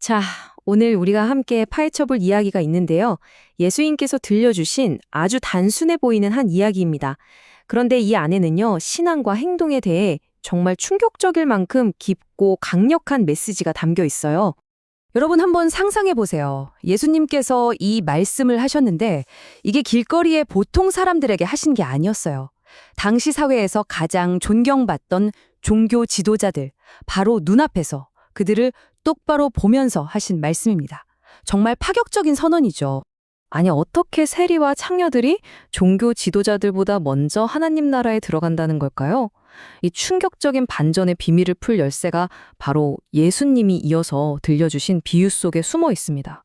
자, 오늘 우리가 함께 파헤쳐볼 이야기가 있는데요. 예수님께서 들려주신 아주 단순해 보이는 한 이야기입니다. 그런데 이 안에는요, 신앙과 행동에 대해 정말 충격적일 만큼 깊고 강력한 메시지가 담겨 있어요. 여러분 한번 상상해 보세요. 예수님께서 이 말씀을 하셨는데 이게 길거리에 보통 사람들에게 하신 게 아니었어요. 당시 사회에서 가장 존경받던 종교 지도자들, 바로 눈앞에서 그들을 똑바로 보면서 하신 말씀입니다. 정말 파격적인 선언이죠. 아니, 어떻게 세리와 창녀들이 종교 지도자들보다 먼저 하나님 나라에 들어간다는 걸까요? 이 충격적인 반전의 비밀을 풀 열쇠가 바로 예수님이 이어서 들려주신 비유 속에 숨어 있습니다.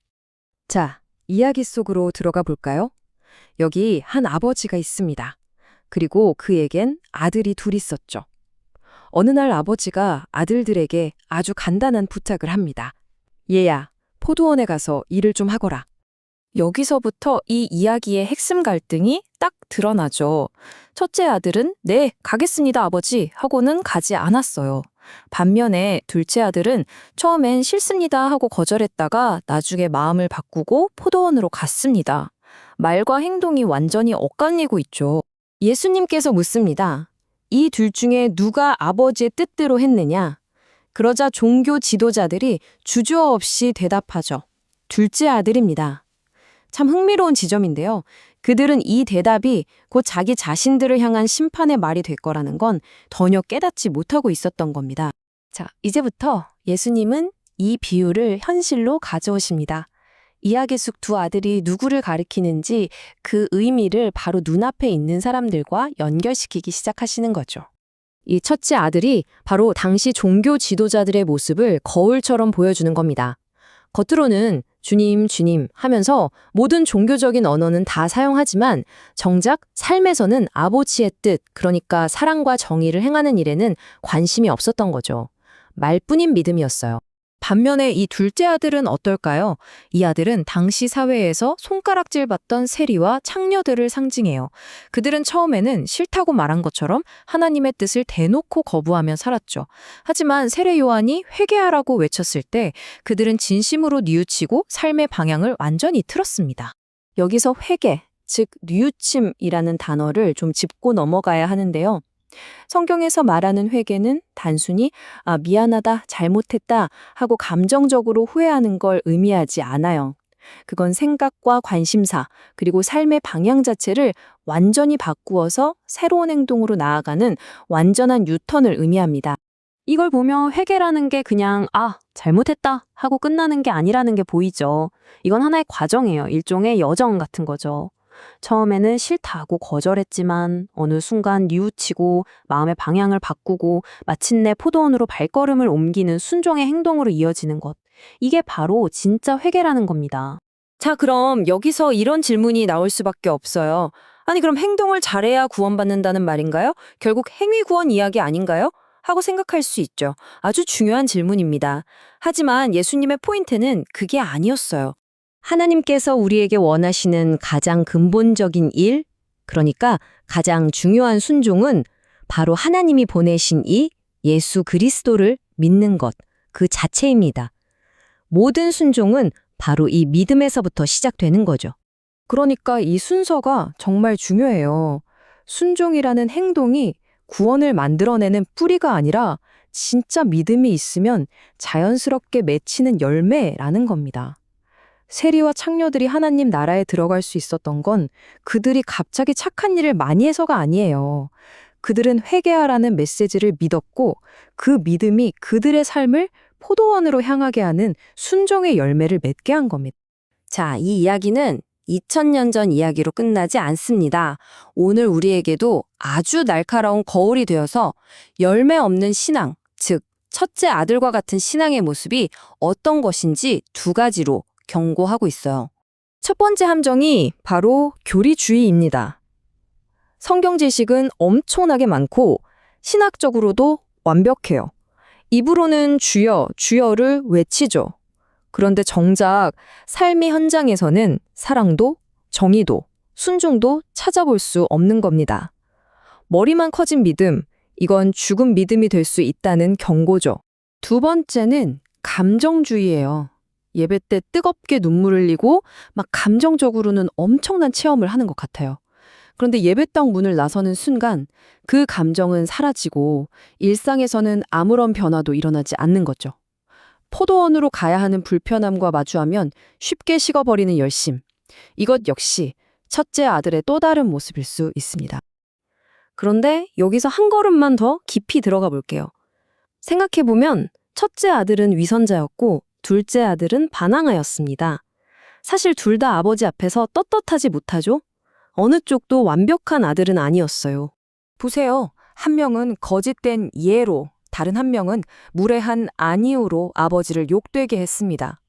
자, 이야기 속으로 들어가 볼까요? 여기 한 아버지가 있습니다. 그리고 그에겐 아들이 둘 있었죠. 어느 날 아버지가 아들들에게 아주 간단한 부탁을 합니다. 얘야, 포도원에 가서 일을 좀 하거라. 여기서부터 이 이야기의 핵심 갈등이 딱 드러나죠. 첫째 아들은 네, 가겠습니다, 아버지 하고는 가지 않았어요. 반면에 둘째 아들은 처음엔 싫습니다 하고 거절했다가 나중에 마음을 바꾸고 포도원으로 갔습니다. 말과 행동이 완전히 엇갈리고 있죠. 예수님께서 묻습니다. 이 둘 중에 누가 아버지의 뜻대로 했느냐? 그러자 종교 지도자들이 주저없이 대답하죠. 둘째 아들입니다. 참 흥미로운 지점인데요. 그들은 이 대답이 곧 자기 자신들을 향한 심판의 말이 될 거라는 건 전혀 깨닫지 못하고 있었던 겁니다. 자, 이제부터 예수님은 이 비유를 현실로 가져오십니다. 이야기 속 두 아들이 누구를 가리키는지 그 의미를 바로 눈앞에 있는 사람들과 연결시키기 시작하시는 거죠. 이 첫째 아들이 바로 당시 종교 지도자들의 모습을 거울처럼 보여주는 겁니다. 겉으로는 주님, 주님 하면서 모든 종교적인 언어는 다 사용하지만 정작 삶에서는 아버지의 뜻, 그러니까 사랑과 정의를 행하는 일에는 관심이 없었던 거죠. 말뿐인 믿음이었어요. 반면에 이 둘째 아들은 어떨까요? 이 아들은 당시 사회에서 손가락질 받던 세리와 창녀들을 상징해요. 그들은 처음에는 싫다고 말한 것처럼 하나님의 뜻을 대놓고 거부하며 살았죠. 하지만 세례 요한이 회개하라고 외쳤을 때 그들은 진심으로 뉘우치고 삶의 방향을 완전히 틀었습니다. 여기서 회개, 즉 뉘우침이라는 단어를 좀 짚고 넘어가야 하는데요. 성경에서 말하는 회개는 단순히 미안하다, 잘못했다 하고 감정적으로 후회하는 걸 의미하지 않아요. 그건 생각과 관심사, 그리고 삶의 방향 자체를 완전히 바꾸어서 새로운 행동으로 나아가는 완전한 유턴을 의미합니다. 이걸 보면 회개라는 게 그냥 잘못했다 하고 끝나는 게 아니라는 게 보이죠. 이건 하나의 과정이에요. 일종의 여정 같은 거죠. 처음에는 싫다고 거절했지만 어느 순간 뉘우치고 마음의 방향을 바꾸고 마침내 포도원으로 발걸음을 옮기는 순종의 행동으로 이어지는 것. 이게 바로 진짜 회개라는 겁니다. 자, 그럼 여기서 이런 질문이 나올 수밖에 없어요. 아니, 그럼 행동을 잘해야 구원받는다는 말인가요? 결국 행위 구원 이야기 아닌가요? 하고 생각할 수 있죠. 아주 중요한 질문입니다. 하지만 예수님의 포인트는 그게 아니었어요. 하나님께서 우리에게 원하시는 가장 근본적인 일, 그러니까 가장 중요한 순종은 바로 하나님이 보내신 이 예수 그리스도를 믿는 것, 그 자체입니다. 모든 순종은 바로 이 믿음에서부터 시작되는 거죠. 그러니까 이 순서가 정말 중요해요. 순종이라는 행동이 구원을 만들어내는 뿌리가 아니라 진짜 믿음이 있으면 자연스럽게 맺히는 열매라는 겁니다. 세리와 창녀들이 하나님 나라에 들어갈 수 있었던 건 그들이 갑자기 착한 일을 많이 해서가 아니에요. 그들은 회개하라는 메시지를 믿었고 그 믿음이 그들의 삶을 포도원으로 향하게 하는 순종의 열매를 맺게 한 겁니다. 자, 이 이야기는 2000년 전 이야기로 끝나지 않습니다. 오늘 우리에게도 아주 날카로운 거울이 되어서 열매 없는 신앙, 즉 첫째 아들과 같은 신앙의 모습이 어떤 것인지 두 가지로 경고하고 있어요. 첫 번째 함정이 바로 교리주의입니다. 성경 지식은 엄청나게 많고 신학적으로도 완벽해요. 입으로는 주여, 주여를 외치죠. 그런데 정작 삶의 현장에서는 사랑도, 정의도, 순종도 찾아볼 수 없는 겁니다. 머리만 커진 믿음, 이건 죽은 믿음이 될 수 있다는 경고죠. 두 번째는 감정주의예요. 예배 때 뜨겁게 눈물을 흘리고 막 감정적으로는 엄청난 체험을 하는 것 같아요. 그런데 예배당 문을 나서는 순간 그 감정은 사라지고 일상에서는 아무런 변화도 일어나지 않는 거죠. 포도원으로 가야 하는 불편함과 마주하면 쉽게 식어버리는 열심. 이것 역시 첫째 아들의 또 다른 모습일 수 있습니다. 그런데 여기서 한 걸음만 더 깊이 들어가 볼게요. 생각해보면 첫째 아들은 위선자였고 둘째 아들은 반항아였습니다. 사실 둘 다 아버지 앞에서 떳떳하지 못하죠? 어느 쪽도 완벽한 아들은 아니었어요. 보세요. 한 명은 거짓된 예로, 다른 한 명은 무례한 아니오로 아버지를 욕되게 했습니다.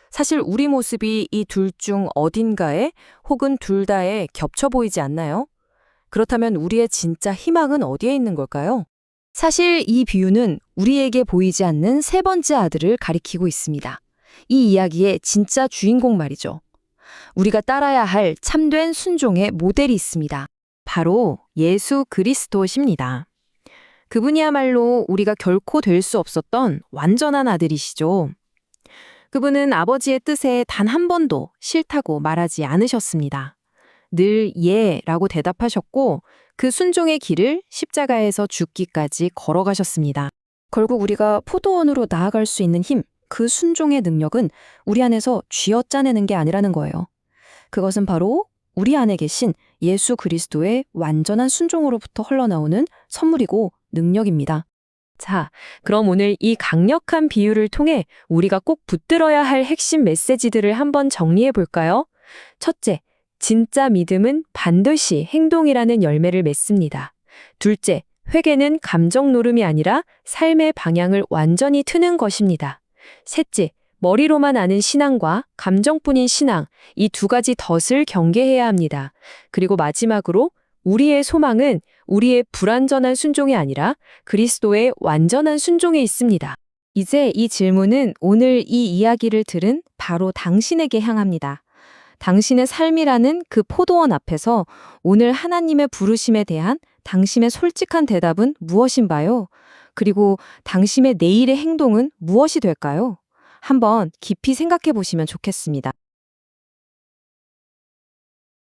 사실 우리 모습이 이 둘 중 어딘가에 혹은 둘 다에 겹쳐 보이지 않나요? 그렇다면 우리의 진짜 희망은 어디에 있는 걸까요? 사실 이 비유는 우리에게 보이지 않는 세 번째 아들을 가리키고 있습니다. 이 이야기의 진짜 주인공 말이죠. 우리가 따라야 할 참된 순종의 모델이 있습니다. 바로 예수 그리스도십니다. 그분이야말로 우리가 결코 될 수 없었던 완전한 아들이시죠. 그분은 아버지의 뜻에 단 한 번도 싫다고 말하지 않으셨습니다. 늘 예라고 대답하셨고 그 순종의 길을 십자가에서 죽기까지 걸어가셨습니다. 결국 우리가 포도원으로 나아갈 수 있는 힘, 그 순종의 능력은 우리 안에서 쥐어짜내는 게 아니라는 거예요. 그것은 바로 우리 안에 계신 예수 그리스도의 완전한 순종으로부터 흘러나오는 선물이고 능력입니다. 자, 그럼 오늘 이 강력한 비유를 통해 우리가 꼭 붙들어야 할 핵심 메시지들을 한번 정리해 볼까요? 첫째, 진짜 믿음은 반드시 행동이라는 열매를 맺습니다. 둘째, 회개는 감정 노름이 아니라 삶의 방향을 완전히 트는 것입니다. 셋째, 머리로만 아는 신앙과 감정뿐인 신앙, 이 두 가지 덫을 경계해야 합니다. 그리고 마지막으로 우리의 소망은 우리의 불완전한 순종이 아니라 그리스도의 완전한 순종에 있습니다. 이제 이 질문은 오늘 이 이야기를 들은 바로 당신에게 향합니다. 당신의 삶이라는 그 포도원 앞에서 오늘 하나님의 부르심에 대한 당신의 솔직한 대답은 무엇인가요? 그리고 당신의 내일의 행동은 무엇이 될까요? 한번 깊이 생각해 보시면 좋겠습니다.